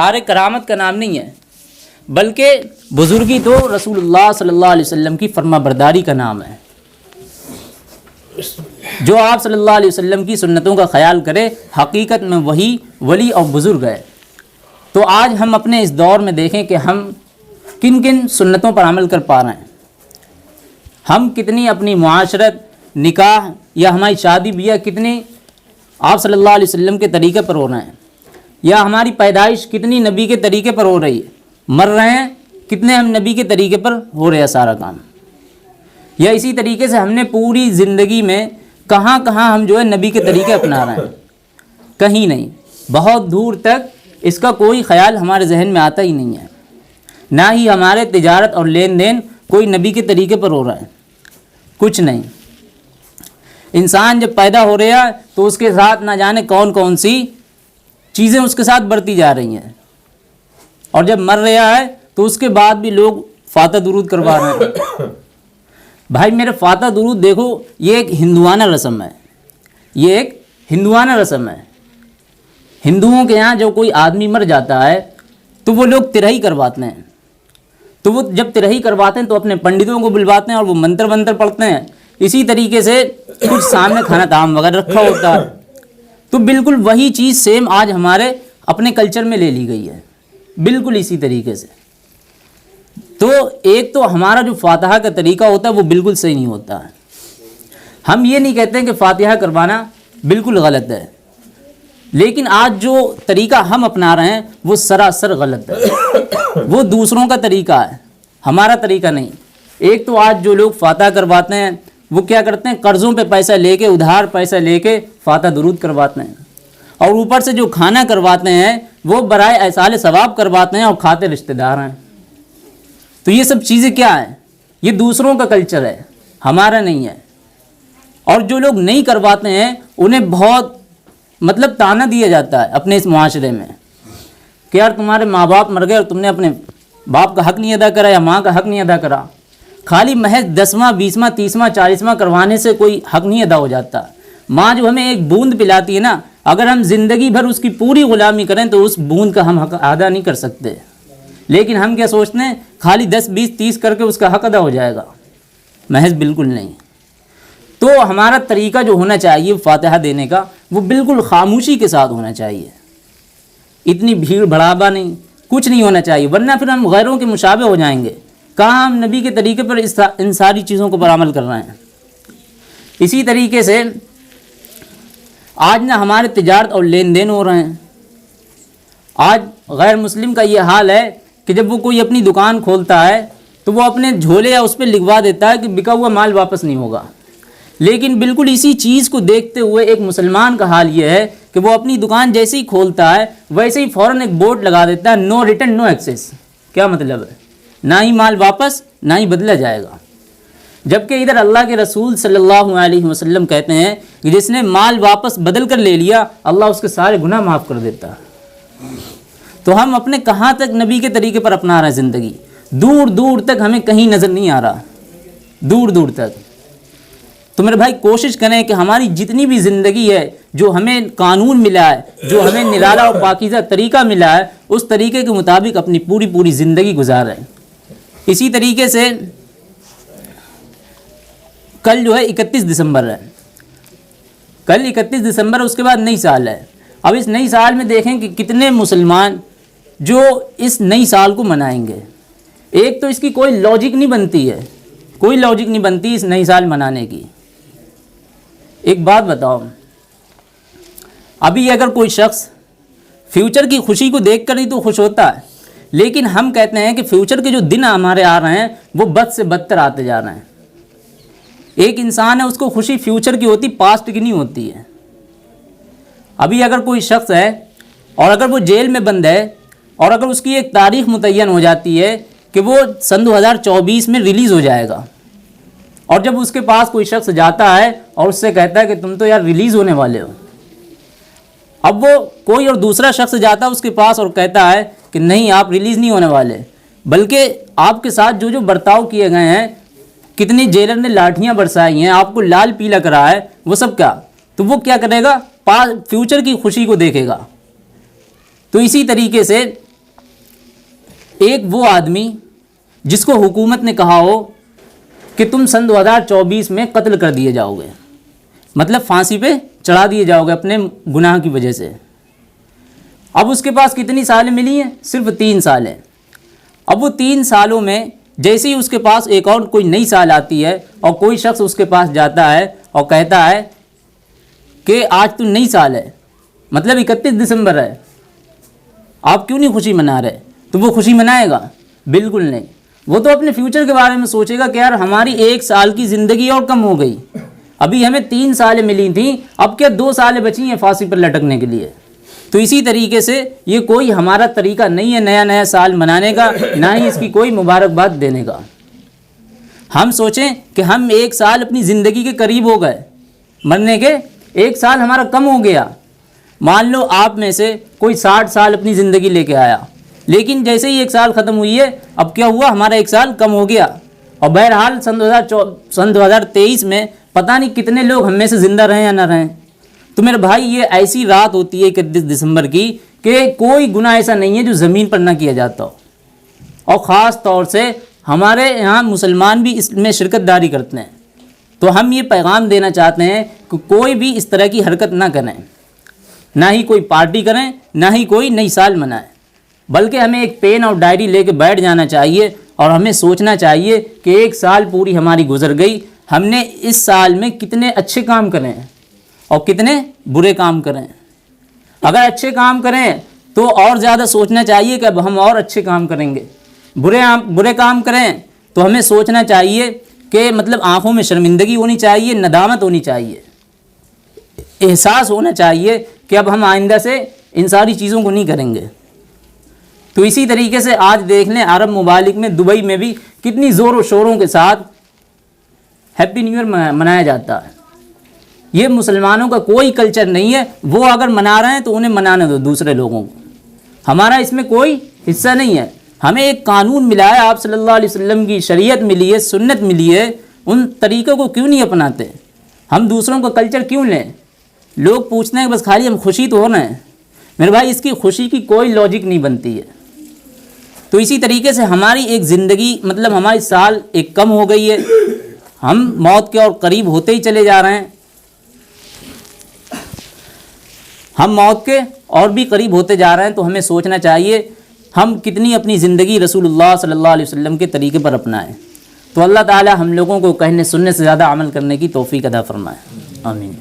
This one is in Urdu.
اظہار کرامت کا نام نہیں ہے، بلکہ بزرگی تو رسول اللہ صلی اللہ علیہ وسلم کی فرما برداری کا نام ہے۔ جو آپ صلی اللہ علیہ وسلم کی سنتوں کا خیال کرے حقیقت میں وہی ولی اور بزرگ ہے۔ تو آج ہم اپنے اس دور میں دیکھیں کہ ہم کن کن سنتوں پر عمل کر پا رہے ہیں، ہم کتنی اپنی معاشرت، نکاح یا ہماری شادی بیاہ کتنی آپ صلی اللہ علیہ وسلم کے طریقے پر ہو رہے ہیں، یا ہماری پیدائش کتنی نبی کے طریقے پر ہو رہی ہے، مر رہے ہیں کتنے ہم نبی کے طریقے پر ہو رہے ہیں سارا کام، یا اسی طریقے سے ہم نے پوری زندگی میں کہاں کہاں ہم جو ہے نبی کے طریقے اپنا رہے ہیں، کہیں نہیں، بہت دور تک اس کا کوئی خیال ہمارے ذہن میں آتا ہی نہیں ہے، نہ ہی ہمارے تجارت اور لین دین کوئی نبی کے طریقے پر ہو رہا ہے، کچھ نہیں۔ انسان جب پیدا ہو رہا ہے تو اس کے ساتھ نہ جانے کون کون سی چیزیں اس کے ساتھ بڑھتی جا رہی ہیں، اور جب مر رہا ہے تو اس کے بعد بھی لوگ فاتح درود کروا رہے ہیں۔ بھائی میرے فاتح درود دیکھو، یہ ایک ہندوانہ رسم ہے، یہ ایک ہندوانہ رسم ہے۔ ہندوؤں کے یہاں جب کوئی آدمی مر جاتا ہے تو وہ لوگ ترہی کرواتے ہیں، تو وہ جب ترہی کرواتے ہیں تو اپنے پنڈتوں کو بلواتے ہیں اور وہ منتر پڑھتے ہیں، اسی طریقے سے کچھ سامنے کھانا تام وغیرہ رکھا ہوتا ہے، تو بالکل وہی چیز سیم آج ہمارے اپنے کلچر میں لے لی گئی ہے، بالکل اسی طریقے سے۔ تو ایک تو ہمارا جو فاتحہ کا طریقہ ہوتا ہے وہ بالکل صحیح نہیں ہوتا ہے۔ ہم یہ نہیں کہتے ہیں کہ فاتحہ کروانا بالکل غلط ہے، لیکن آج جو طریقہ ہم اپنا رہے ہیں وہ سراسر غلط ہے، وہ دوسروں کا طریقہ ہے، ہمارا طریقہ نہیں۔ ایک تو آج جو لوگ فاتحہ کرواتے ہیں وہ کیا کرتے ہیں، قرضوں پہ پیسہ لے کے، ادھار پیسہ لے کے فاتحہ درود کرواتے ہیں، اور اوپر سے جو کھانا کرواتے ہیں وہ برائے ایصال ثواب کرواتے ہیں اور کھاتے رشتہ دار ہیں۔ تو یہ سب چیزیں کیا ہیں، یہ دوسروں کا کلچر ہے، ہمارا نہیں ہے۔ اور جو لوگ نہیں کرواتے ہیں انہیں بہت تانا دیا جاتا ہے اپنے اس معاشرے میں کہ یار تمہارے ماں باپ مر گئے اور تم نے اپنے باپ کا حق نہیں ادا کرا یا ماں کا حق نہیں ادا کرا۔ خالی محض 10واں 20واں 30واں 40واں کروانے سے کوئی حق نہیں ادا ہو جاتا۔ ماں جو ہمیں ایک بوند پلاتی ہے نا، اگر ہم زندگی بھر اس کی پوری غلامی کریں تو اس بوند کا ہم حق ادا نہیں کر سکتے، لیکن ہم کیا سوچتے ہیں خالی 10 20 30 کر کے اس کا حق ادا ہو جائے گا، محض بالکل نہیں۔ تو ہمارا طریقہ جو ہونا چاہیے فاتحہ دینے کا وہ بالکل خاموشی کے ساتھ ہونا چاہیے، اتنی بھیڑ بھڑابا نہیں، کچھ نہیں ہونا چاہیے، ورنہ پھر ہم غیروں کے مشابہ ہو جائیں گے۔ کہاں ہم نبی کے طریقے پر ان ساری چیزوں کو پر عمل کر رہے ہیں۔ اسی طریقے سے آج نہ ہمارے تجارت اور لین دین ہو رہے ہیں۔ آج غیر مسلم کا یہ حال ہے کہ جب وہ کوئی اپنی دکان کھولتا ہے تو وہ اپنے جھولے یا اس پہ لکھوا دیتا ہے کہ بکا ہوا مال واپس نہیں ہوگا، لیکن بالکل اسی چیز کو دیکھتے ہوئے ایک مسلمان کا حال یہ ہے کہ وہ اپنی دکان جیسے ہی کھولتا ہے ویسے ہی فوراً ایک بورڈ لگا دیتا ہے، نو ریٹرن نو ایکسیس۔ کیا مطلب ہے؟ نہ ہی مال واپس نہ ہی بدلا جائے گا، جبکہ ادھر اللہ کے رسول صلی اللہ علیہ وسلم کہتے ہیں کہ جس نے مال واپس بدل کر لے لیا اللہ اس کے سارے گناہ معاف کر دیتا ہے۔ تو ہم اپنے کہاں تک نبی کے طریقے پر اپنا رہے ہیں زندگی، دور دور تک ہمیں کہیں نظر نہیں آ رہا، دور دور تک۔ تو میرے بھائی کوشش کریں کہ ہماری جتنی بھی زندگی ہے، جو ہمیں قانون ملا ہے، جو ہمیں نرالا اور پاکیزہ طریقہ ملا ہے، اس طریقے کے مطابق اپنی پوری زندگی گزاریں۔ اسی طریقے سے کل جو ہے 31 دسمبر ہے، کل 31 دسمبر، اس کے بعد نئی سال ہے۔ اب اس نئی سال میں دیکھیں کہ کتنے مسلمان جو اس نئی سال کو منائیں گے۔ ایک تو اس کی کوئی لاجک نہیں بنتی ہے، کوئی لاجک نہیں بنتی اس نئی سال منانے کی۔ ایک بات بتاؤ، ابھی اگر کوئی شخص فیوچر کی خوشی کو دیکھ کر ہی تو خوش ہوتا ہے، لیکن ہم کہتے ہیں کہ فیوچر کے جو دن ہمارے آ رہے ہیں وہ بد سے بدتر آتے جا رہے ہیں۔ ایک انسان ہے، اس کو خوشی فیوچر کی ہوتی، پاسٹ کی نہیں ہوتی ہے۔ ابھی اگر کوئی شخص ہے اور اگر وہ جیل میں بند ہے اور اگر اس کی ایک تاریخ متعین ہو جاتی ہے کہ وہ سن 2024 میں ریلیز ہو جائے گا، اور جب اس کے پاس کوئی شخص جاتا ہے اور اس سے کہتا ہے کہ تم تو یار ریلیز ہونے والے ہو، اب وہ کوئی اور دوسرا شخص جاتا ہے اس کے پاس اور کہتا ہے کہ نہیں آپ ریلیز نہیں ہونے والے، بلکہ آپ کے ساتھ جو برتاؤ کیے گئے ہیں، کتنی جیلر نے لاٹھیاں برسائی ہیں، آپ کو لال پیلا کرا ہے، وہ سب کیا، تو وہ کیا کرے گا، فیوچر کی خوشی کو دیکھے گا۔ تو اسی طریقے سے ایک وہ آدمی جس کو حکومت نے کہا ہو کہ تم سن 2024 میں قتل کر دیے جاؤ گے، مطلب پھانسی پہ چڑھا دیے جاؤ گے اپنے گناہ کی وجہ سے۔ اب اس کے پاس کتنی سالیں ملی ہیں؟ صرف 3 سالیں۔ اب وہ 3 سالوں میں جیسے ہی اس کے پاس ایک اور کوئی نئی سال آتی ہے اور کوئی شخص اس کے پاس جاتا ہے اور کہتا ہے کہ آج تو نئی سال ہے، مطلب 31 دسمبر ہے، آپ کیوں نہیں خوشی منا رہے؟ تو وہ خوشی منائے گا؟ بالکل نہیں۔ وہ تو اپنے فیوچر کے بارے میں سوچے گا کہ یار ہماری 1 سال کی زندگی اور کم ہو گئی، ابھی ہمیں 3 سالیں ملی تھیں، اب کیا 2 سالیں بچی ہیں پھانسی پر لٹکنے کے لیے۔ تو اسی طریقے سے یہ کوئی ہمارا طریقہ نہیں ہے نیا سال منانے کا، نہ ہی اس کی کوئی مبارکباد دینے کا۔ ہم سوچیں کہ ہم 1 سال اپنی زندگی کے قریب ہو گئے، مرنے کے 1 سال ہمارا کم ہو گیا۔ مان لو آپ میں سے کوئی 60 سال اپنی زندگی لے کے آیا، لیکن جیسے ہی 1 سال ختم ہوئی ہے، اب کیا ہوا؟ ہمارا 1 سال کم ہو گیا۔ اور بہرحال سن 2023 میں پتہ نہیں کتنے لوگ ہم میں سے زندہ رہیں یا نہ رہیں۔ تو میرے بھائی یہ ایسی رات ہوتی ہے 31 دسمبر کی کہ کوئی گناہ ایسا نہیں ہے جو زمین پر نہ کیا جاتا ہو، اور خاص طور سے ہمارے یہاں مسلمان بھی اس میں شرکت داری کرتے ہیں۔ تو ہم یہ پیغام دینا چاہتے ہیں کہ کوئی بھی اس طرح کی حرکت نہ کریں، نہ ہی کوئی پارٹی کریں، نہ ہی کوئی نئی سال منائیں، بلکہ ہمیں ایک پین اور ڈائری لے کے بیٹھ جانا چاہیے اور ہمیں سوچنا چاہیے کہ 1 سال پوری ہماری گزر گئی، ہم نے اس سال میں کتنے اچھے کام کریں اور کتنے برے کام کریں۔ اگر اچھے کام کریں تو اور زیادہ سوچنا چاہیے کہ اب ہم اور اچھے کام کریں گے، برے کام کریں تو ہمیں سوچنا چاہیے کہ مطلب آنکھوں میں شرمندگی ہونی چاہیے، ندامت ہونی چاہیے، احساس ہونا چاہیے کہ اب ہم آئندہ سے ان ساری چیزوں کو نہیں کریں گے۔ تو اسی طریقے سے آج دیکھ لیں عرب ممالک میں، دبئی میں بھی کتنی زور و شوروں کے ساتھ ہیپی نیو ایئر منایا جاتا ہے۔ یہ مسلمانوں کا کوئی کلچر نہیں ہے، وہ اگر منا رہے ہیں تو انہیں منانے دو دوسرے لوگوں کو، ہمارا اس میں کوئی حصہ نہیں ہے۔ ہمیں ایک قانون ملا ہے، آپ صلی اللہ علیہ وسلم کی شریعت ملی ہے، سنت ملی ہے، ان طریقوں کو کیوں نہیں اپناتے؟ ہم دوسروں کا کلچر کیوں لیں؟ لوگ پوچھتے ہیں کہ بس خالی ہم خوشی تو ہو رہے ہیں، میرے بھائی اس کی خوشی کی کوئی لاجک نہیں بنتی ہے۔ تو اسی طریقے سے ہماری ایک زندگی مطلب ہماری سال ایک کم ہو گئی ہے، ہم موت کے اور قریب ہوتے ہی چلے جا رہے ہیں، ہم موت کے اور بھی قریب ہوتے جا رہے ہیں۔ تو ہمیں سوچنا چاہیے ہم کتنی اپنی زندگی رسول اللہ صلی اللہ علیہ وسلم کے طریقے پر اپنائیں۔ تو اللہ تعالی ہم لوگوں کو کہنے سننے سے زیادہ عمل کرنے کی توفیق عطا فرمائے، آمین۔